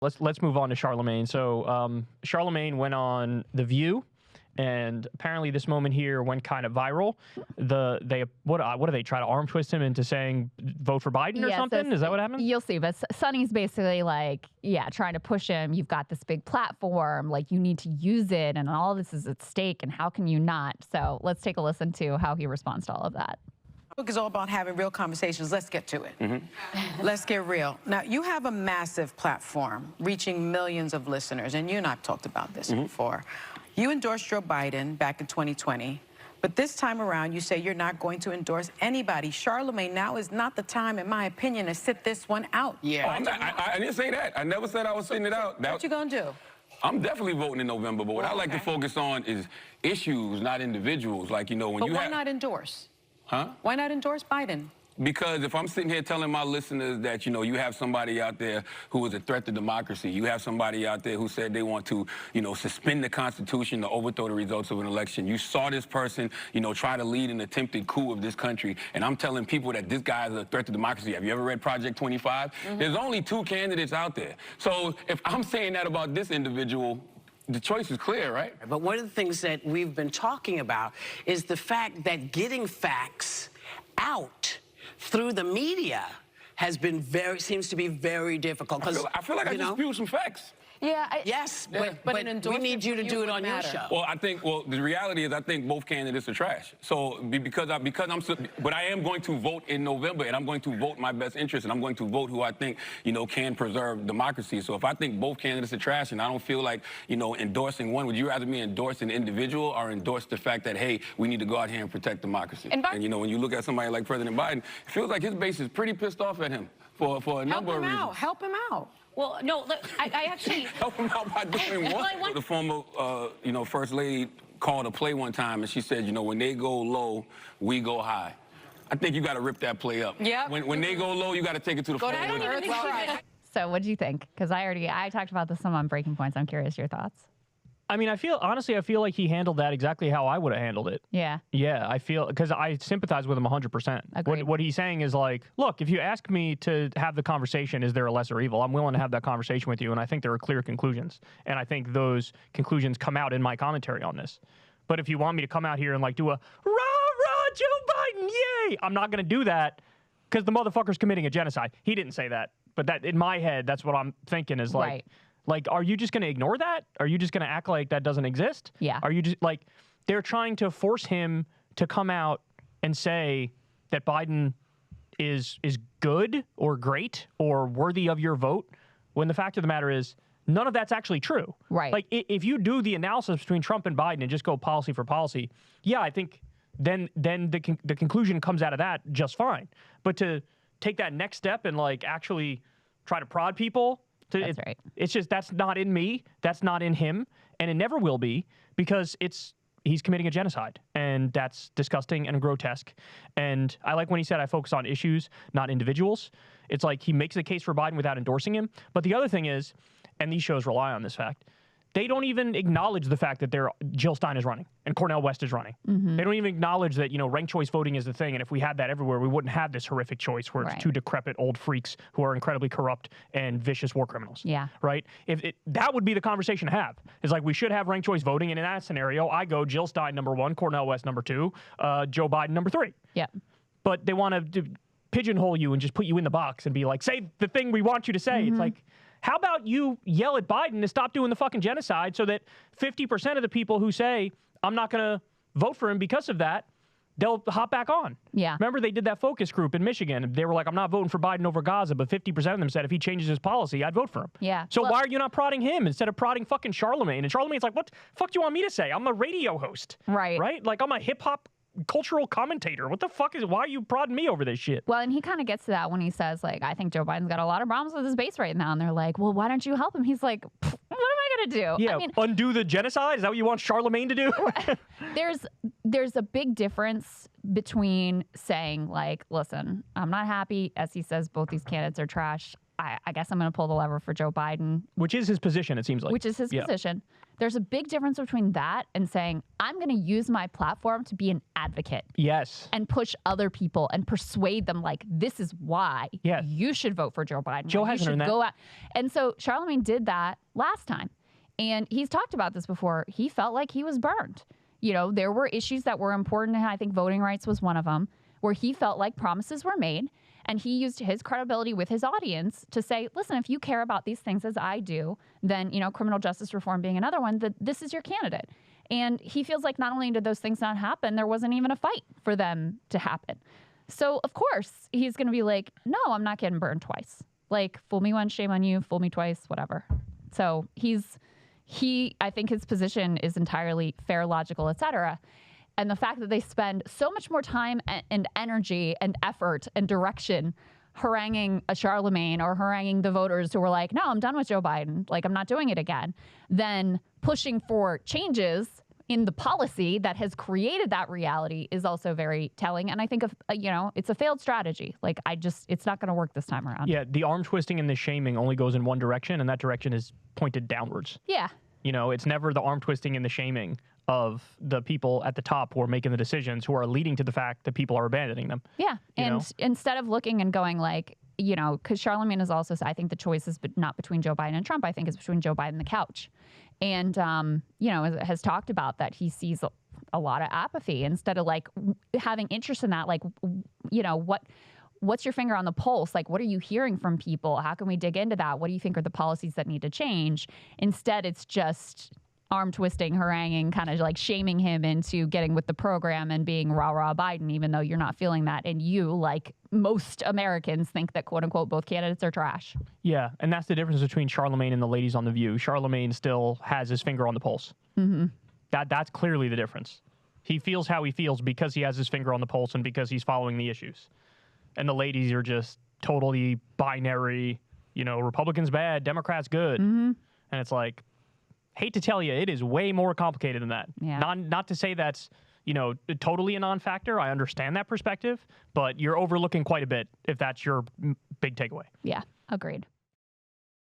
Let's move on to Charlemagne. So Charlemagne went on The View, and apparently this moment here went kind of viral. What do they try to arm twist him into saying vote for Biden or something? So is that what happened? You'll see. But Sonny's basically like, yeah, trying to push him. You've got this big platform, like you need to use it, and all this is at stake, and how can you not? So let's take a listen to how he responds to all of that. Book is all about having real conversations. Let's get to it. Let's get real. Now, you have a massive platform reaching millions of listeners, and you and I have talked about this before. You endorsed Joe Biden back in 2020, but this time around, you say you're not going to endorse anybody. Charlemagne, now is not the time, in my opinion, to sit this one out. Yeah. I didn't say that. I never said I was sitting it out. What you gonna do? I'm definitely voting in November, but what I like to focus on is issues, not individuals. Like, you know, when But why not endorse? Huh? Why not endorse Biden? Because if I'm sitting here telling my listeners that, you know, you have somebody out there who is a threat to democracy, you have somebody out there who said they want to, you know, suspend the Constitution to overthrow the results of an election. You saw this person, you know, try to lead an attempted coup of this country, and I'm telling people that this guy is a threat to democracy. Have you ever read Project 25? There's only 2 candidates out there. So if I'm saying that about this individual, the choice is clear, right? But one of the things that we've been talking about is the fact that getting facts out through the media has been seems to be very difficult. I feel like I just spewed some facts. Yeah. Yes, but we need you to do it on your show. Well, the reality is I think both candidates are trash. So but I am going to vote in November, and I'm going to vote my best interest, and I'm going to vote who I think, you know, can preserve democracy. So if I think both candidates are trash and I don't feel like, you know, endorsing one, would you rather me endorse an individual or endorse the fact that, hey, we need to go out here and protect democracy? And you know, when you look at somebody like President Biden, it feels like his base is pretty pissed off at him for a number of reasons. Help him out. Well, no, look, I actually... Help him out by doing what? The former, you know, First Lady called a play one time, and she said, you know, when they go low, we go high. I think you got to rip that play up. Yeah. When they go low, you got to take it to the floor. So what do you think? Because I talked about this some on Breaking Points. I'm curious your thoughts. I mean, honestly, I feel like he handled that exactly how I would have handled it. Yeah. Yeah, I feel, because I sympathize with him 100%. What he's saying is like, look, if you ask me to have the conversation, is there a lesser evil? I'm willing to have that conversation with you, and I think there are clear conclusions. And I think those conclusions come out in my commentary on this. But if you want me to come out here and like do a, rah, Joe Biden, yay! I'm not going to do that because the motherfucker's committing a genocide. He didn't say that. But that in my head, that's what I'm thinking is like... Right. Like, are you just going to ignore that? Are you just going to act like that doesn't exist? Yeah. Are you just, like, they're trying to force him to come out and say that Biden is good or great or worthy of your vote, when the fact of the matter is none of that's actually true. Right. Like, if you do the analysis between Trump and Biden and just go policy for policy, yeah, I think then the conclusion comes out of that just fine. But to take that next step and, like, actually try to prod people... That's right. It's just, that's not in me, that's not in him, and it never will be, because he's committing a genocide, and that's disgusting and grotesque. And I like when he said, I focus on issues, not individuals. It's like he makes the case for Biden without endorsing him. But the other thing is, and these shows rely on this fact, they don't even acknowledge the fact that Jill Stein is running and Cornel West is running. They don't even acknowledge that, you know, ranked choice voting is the thing, and if we had that everywhere, we wouldn't have this horrific choice where it's 2 decrepit old freaks who are incredibly corrupt and vicious war criminals. Yeah. Right? That would be the conversation to have. It's like we should have ranked choice voting, and in that scenario, I go Jill Stein number 1, Cornel West number 2, Joe Biden number 3. Yeah. But they want to pigeonhole you and just put you in the box and be like, say the thing we want you to say. It's like, how about you yell at Biden to stop doing the fucking genocide so that 50% of the people who say, I'm not going to vote for him because of that, they'll hop back on. Yeah. Remember they did that focus group in Michigan. They were like, I'm not voting for Biden over Gaza, but 50% of them said if he changes his policy, I'd vote for him. Yeah. So why are you not prodding him instead of prodding fucking Charlemagne? And Charlemagne's like, what the fuck do you want me to say? I'm a radio host. Right. Right? Like, I'm a hip-hop cultural commentator. What the fuck why are you prodding me over this shit? Well, and he kind of gets to that when he says, like, I think Joe Biden's got a lot of problems with his base right now. And they're like, well, why don't you help him? He's like, what am I going to do? Yeah, I mean, undo the genocide? Is that what you want Charlemagne to do? there's a big difference between saying, like, listen, I'm not happy. As he says, both these candidates are trash. I guess I'm going to pull the lever for Joe Biden. Which is his position, it seems like. Which is his position. There's a big difference between that and saying, I'm going to use my platform to be an advocate. Yes. And push other people and persuade them, like, this is why you should vote for Joe Biden. Joe hasn't earned that. Go out. And so Charlemagne did that last time. And he's talked about this before. He felt like he was burned. You know, there were issues that were important, and I think voting rights was one of them, where he felt like promises were made. And he used his credibility with his audience to say, listen, if you care about these things as I do, then, you know, criminal justice reform being another one, that this is your candidate. And he feels like not only did those things not happen, there wasn't even a fight for them to happen. So, of course, he's going to be like, no, I'm not getting burned twice. Like, fool me once, shame on you, fool me twice, whatever. So I think his position is entirely fair, logical, et cetera. And the fact that they spend so much more time and energy and effort and direction haranguing a Charlemagne or haranguing the voters who were like, no, I'm done with Joe Biden, like, I'm not doing it again, than pushing for changes in the policy that has created that reality is also very telling. And I think, it's a failed strategy. Like, it's not going to work this time around. Yeah, the arm twisting and the shaming only goes in one direction, and that direction is pointed downwards. Yeah. You know, it's never the arm twisting and the shaming of the people at the top who are making the decisions, who are leading to the fact that people are abandoning them. Yeah. And instead of looking and going like, you know, because Charlemagne is also, I think the choice is not between Joe Biden and Trump. I think it's between Joe Biden and the couch. And, has talked about that he sees a lot of apathy instead of like having interest in that. Like, you know, what's your finger on the pulse? Like, what are you hearing from people? How can we dig into that? What do you think are the policies that need to change? Instead, it's just arm twisting, haranguing, kind of like shaming him into getting with the program and being rah-rah Biden, even though you're not feeling that. And you, like most Americans, think that, quote unquote, both candidates are trash. Yeah. And that's the difference between Charlemagne and the ladies on The View. Charlemagne still has his finger on the pulse. Mm-hmm. That's clearly the difference. He feels how he feels because he has his finger on the pulse and because he's following the issues. And the ladies are just totally binary, you know, Republicans bad, Democrats good. Mm-hmm. And it's like, hate to tell you, it is way more complicated than that. Yeah. Not to say that's, you know, totally a non-factor. I understand that perspective, but you're overlooking quite a bit if that's your big takeaway. Yeah, agreed.